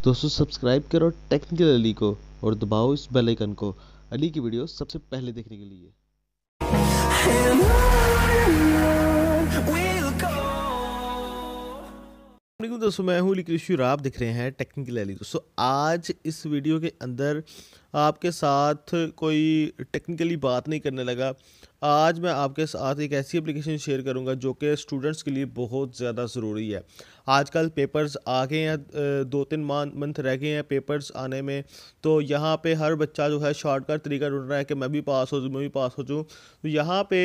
दोस्तों सब्सक्राइब करो टेक्निकल अली को और दबाओ इस बेल आइकन को अली की वीडियो सबसे पहले देखने के लिए। दोस्तों मैं हूँ कृषि और आप दिख रहे हैं टेक्निकल अली। दोस्तों आज इस वीडियो के अंदर आपके साथ कोई टेक्निकली बात नहीं करने लगा। आज मैं आपके साथ एक ऐसी एप्लीकेशन शेयर करूंगा जो कि स्टूडेंट्स के लिए बहुत ज़्यादा ज़रूरी है। आजकल पेपर्स आ गए हैं, 2-3 मंथ रह गए हैं पेपर्स आने में, तो यहाँ पे हर बच्चा जो है शॉर्टकट तरीका ढूंढ रहा है कि मैं भी पास हो जाऊँ। तो यहाँ पे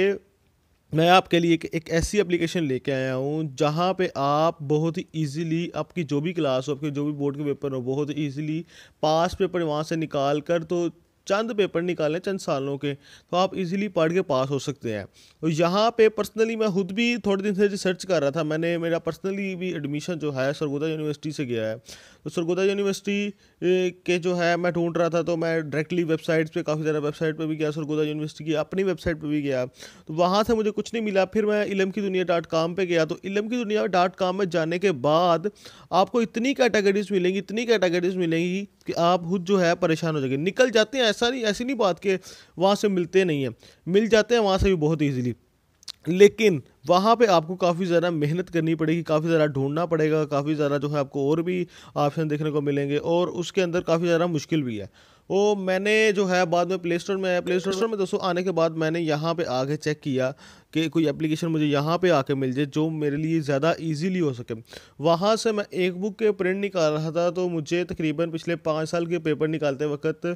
मैं आपके लिए एक ऐसी एप्लीकेशन लेके आया हूँ जहाँ पे आप बहुत ही इजीली आपकी जो भी क्लास हो, आपके जो भी बोर्ड के पेपर हो, बहुत ही इजीली पास पेपर वहाँ से निकाल कर, तो चंद पेपर निकालें चंद सालों के, तो आप इजीली पढ़ के पास हो सकते हैं। तो यहाँ पे पर्सनली मैं खुद भी थोड़े दिन से रिसर्च कर रहा था। मेरा पर्सनली भी एडमिशन जो है सरगोदा यूनिवर्सिटी से गया है, तो सरगोदा यूनिवर्सिटी के जो है मैं ढूंढ रहा था, तो मैं डायरेक्टली वेबसाइट्स पे काफ़ी ज़्यादा वेबसाइट पे भी गया, सरगोदा यूनिवर्सिटी की अपनी वेबसाइट पे भी गया, तो वहाँ से मुझे कुछ नहीं मिला। फिर मैं ilmkidunia.com पे गया, तो ilmkidunia.com में जाने के बाद आपको इतनी कैटेगरीज मिलेंगी कि आप खुद जो है परेशान हो जाएंगे। निकल जाते हैं, ऐसी नहीं बात कि वहाँ से मिलते नहीं हैं, मिल जाते हैं वहाँ से भी बहुत ईजीली, लेकिन वहाँ पे आपको काफ़ी ज़्यादा मेहनत करनी पड़ेगी, काफ़ी ज़्यादा ढूंढना पड़ेगा, काफ़ी ज़्यादा जो है आपको और भी ऑप्शन देखने को मिलेंगे, और उसके अंदर काफ़ी ज़्यादा मुश्किल भी है। वो मैंने जो है बाद में प्ले स्टोर में आया, प्ले स्टोर में दोस्तों आने के बाद मैंने यहाँ पे आके चेक किया कि कोई एप्लीकेशन मुझे यहाँ पे आके मिल जाए जो मेरे लिए ज़्यादा इजीली हो सके। वहाँ से मैं एक बुक के प्रिंट निकाल रहा था, तो मुझे तकरीबन पिछले 5 साल के पेपर निकालते वक्त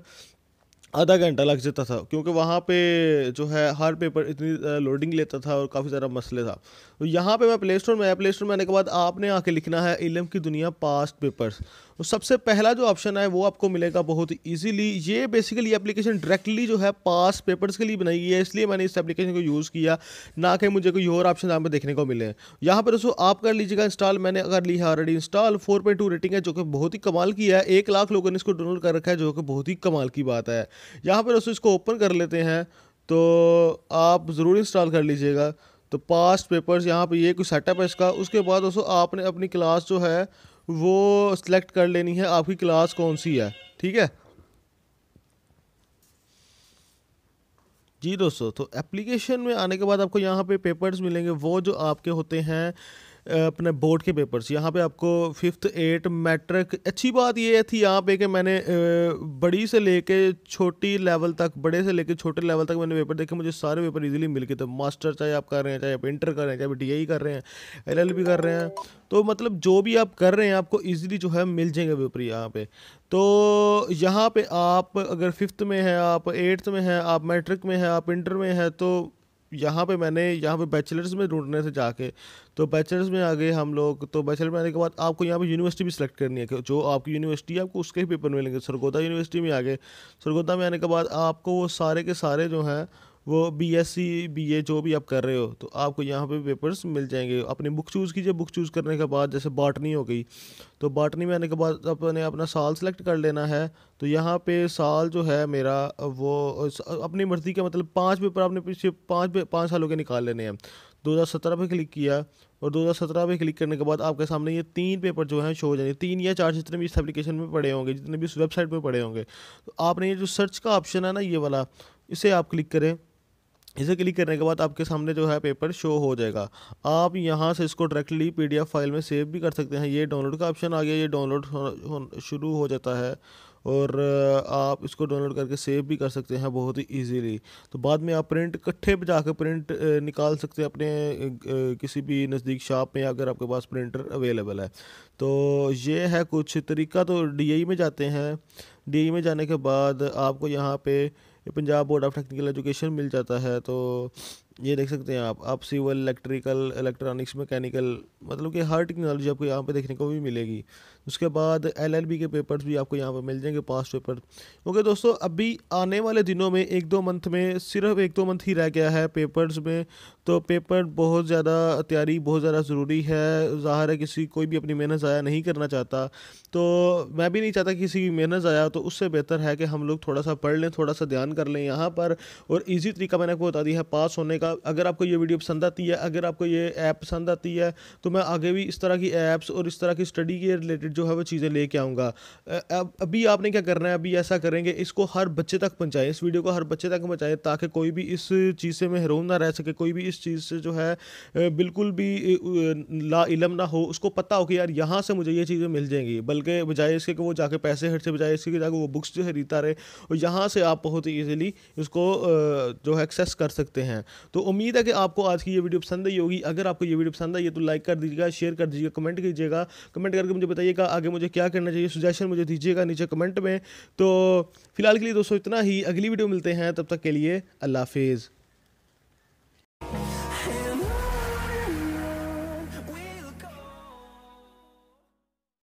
आधा घंटा लग जाता था, क्योंकि वहाँ पे जो है हर पेपर इतनी लोडिंग लेता था और काफ़ी ज़्यादा मसले था। तो यहाँ पे मैं प्ले स्टोर में आया, प्ले स्टोर में आने के बाद आपने आके लिखना है इल्म की दुनिया पास्ट पेपर्स। तो सबसे पहला जो ऑप्शन है वो आपको मिलेगा बहुत ईजीली। ये बेसिकली एप्लीकेशन डायरेक्टली जो है पास्ट पेपर्स के लिए बनाई गई है, इसलिए मैंने इस एप्लीकेशन को यूज़ किया, ना कि मुझे कोई और ऑप्शन यहाँ पे देखने को मिले। यहाँ पर दोस्तों आप कर लीजिएगा इंस्टॉल, मैंने कर ली है ऑलरेडी इंस्टॉल। 4.2 रेटिंग है जो कि बहुत ही कमाल की है, 1 लाख लोगों ने इसको डाउनलोड कर रखा है, जो कि बहुत ही कमाल की बात है। यहाँ पर दोस्तों इसको ओपन कर लेते हैं, तो आप ज़रूर इंस्टॉल कर लीजिएगा। तो पास्ट पेपर्स यहाँ पे ये कुछ सेटअप है इसका। उसके बाद दोस्तों आपने अपनी क्लास जो है वो सिलेक्ट कर लेनी है, आपकी क्लास कौन सी है, ठीक है जी दोस्तों। तो एप्लीकेशन में आने के बाद आपको यहाँ पे पेपर्स मिलेंगे, वो जो आपके होते हैं अपने बोर्ड के पेपर्स। यहाँ पे आपको 5th 8 मैट्रिक। अच्छी बात ये थी यहाँ पे कि मैंने बड़ी से लेके छोटी लेवल तक, बड़े से लेके छोटे लेवल तक मैंने पेपर देखे, मुझे सारे पेपर इजीली मिल गए थे। मास्टर चाहे आप कर रहे हैं, चाहे आप इंटर कर रहे हैं, चाहे आप DI कर रहे हैं, LLB कर रहे हैं, तो मतलब जो भी आप कर रहे हैं आपको ईजिली जो है मिल जाएंगे पेपर यहाँ पे। तो यहाँ पे आप अगर 5th में है, आप 8th में है, आप मैट्रिक में है, आप इंटर में है, तो यहाँ पे बैचलर्स में ढूंढने से जाके, तो बैचलर्स में आ गए हम लोग। तो बैचलर में आने के बाद आपको यहाँ पे यूनिवर्सिटी भी सिलेक्ट करनी है कि जो आपकी यूनिवर्सिटी है आपको उसके ही पेपर मिलेंगे। सरगोदा यूनिवर्सिटी में आ गए, सरगोदा में आने के बाद आपको वो सारे के सारे जो हैं वो BSc BA जो भी आप कर रहे हो, तो आपको यहाँ पे पेपर्स मिल जाएंगे। अपनी बुक चूज़ कीजिए, बुक चूज़ करने के बाद जैसे बॉटनी हो गई, तो बॉटनी में आने के बाद अपने अपना साल सेलेक्ट कर लेना है। तो यहाँ पे साल जो है मेरा वो अपनी मर्ज़ी का, मतलब 5 पेपर आपने पीछे 5 सालों के निकाल लेने हैं। 2017 पे क्लिक किया, और 2017 पे क्लिक करने के बाद आपके सामने ये 3 पेपर जो हैं शो हो जाएंगे, 3 या 4 जितने भी इस एप्लीकेशन में पड़े होंगे, जितने भी इस वेबसाइट पे पड़े होंगे। तो आपने ये जो सर्च का ऑप्शन है ना ये वाला, इसे आप क्लिक करें। इसे क्लिक करने के बाद आपके सामने जो है पेपर शो हो जाएगा। आप यहाँ से इसको डायरेक्टली PDF फाइल में सेव भी कर सकते हैं। ये डाउनलोड का ऑप्शन आ गया, ये डाउनलोड शुरू हो जाता है, और आप इसको डाउनलोड करके सेव भी कर सकते हैं बहुत ही इजीली। तो बाद में आप प्रिंट इकट्ठे पे जाकर प्रिंट निकाल सकते हैं अपने किसी भी नज़दीक शॉप में, अगर आपके पास प्रिंटर अवेलेबल है। तो ये है कुछ तरीका। तो DI में जाते हैं, DI में जाने के बाद आपको यहाँ पे Punjab board of technical education मिल जाता है। तो ये देख सकते हैं आप सिविल, इलेक्ट्रिकल, इलेक्ट्रॉनिक्स, मैकेनिकल, मतलब कि हर टेक्नोलॉजी आपको यहाँ पे देखने को भी मिलेगी। उसके बाद LLB के पेपर्स भी आपको यहाँ पे मिल जाएंगे, पास्ट पेपर। क्योंकि दोस्तों अभी आने वाले दिनों में 1-2 मंथ में, सिर्फ 1-2 मंथ ही रह गया है पेपर्स में, तो पेपर बहुत ज़्यादा तैयारी बहुत ज़्यादा ज़रूरी है। ज़ाहिर है कोई भी अपनी मेहनत ज़ाया नहीं करना चाहता, तो मैं भी नहीं चाहता किसी की मेहनत ज़ाया, तो उससे बेहतर है कि हम लोग थोड़ा सा पढ़ लें, थोड़ा सा ध्यान कर लें यहाँ पर। और ईजी तरीका मैंने आपको बता दिया है पास होने का। अगर आपको ये वीडियो पसंद आती है, अगर आपको ये ऐप पसंद आती है, तो मैं आगे भी इस तरह की ऐप्स और इस तरह की स्टडी के रिलेटेड रिलेटेड जो है वो चीज़ें लेके आऊँगा। अब अभी आपने क्या करना है, अभी ऐसा करेंगे, इसको हर बच्चे तक पहुँचाएँ, इस वीडियो को हर बच्चे तक पहुँचाएँ ताकि कोई भी इस चीज़ से महरूम ना रह सके, कोई भी इस चीज़ से जो है बिल्कुल भी ला इल्म ना हो, उसको पता हो कि यार यहाँ से मुझे ये चीज़ें मिल जाएँगी, बल्कि बजाय इसके कि वो जाके पैसे खर्चे, बजाय इसके कि जाके वो बुक्स जो खरीदता रहे, और यहाँ से आप बहुत ही ईज़िली इसको जो है एक्सेस कर सकते हैं। तो उम्मीद है कि आपको आज की ये वीडियो पसंद आई होगी। अगर आपको ये वीडियो पसंद आई है तो लाइक कर दीजिएगा, शेयर कर दीजिएगा, कमेंट कीजिएगा। कमेंट करके मुझे बताइएगा आगे मुझे क्या करना चाहिए, सजेशन मुझे दीजिएगा नीचे कमेंट में। तो फिलहाल के लिए दोस्तों इतना ही, अगली वीडियो मिलते हैं, तब तक के लिए अल्लाह हाफिज़।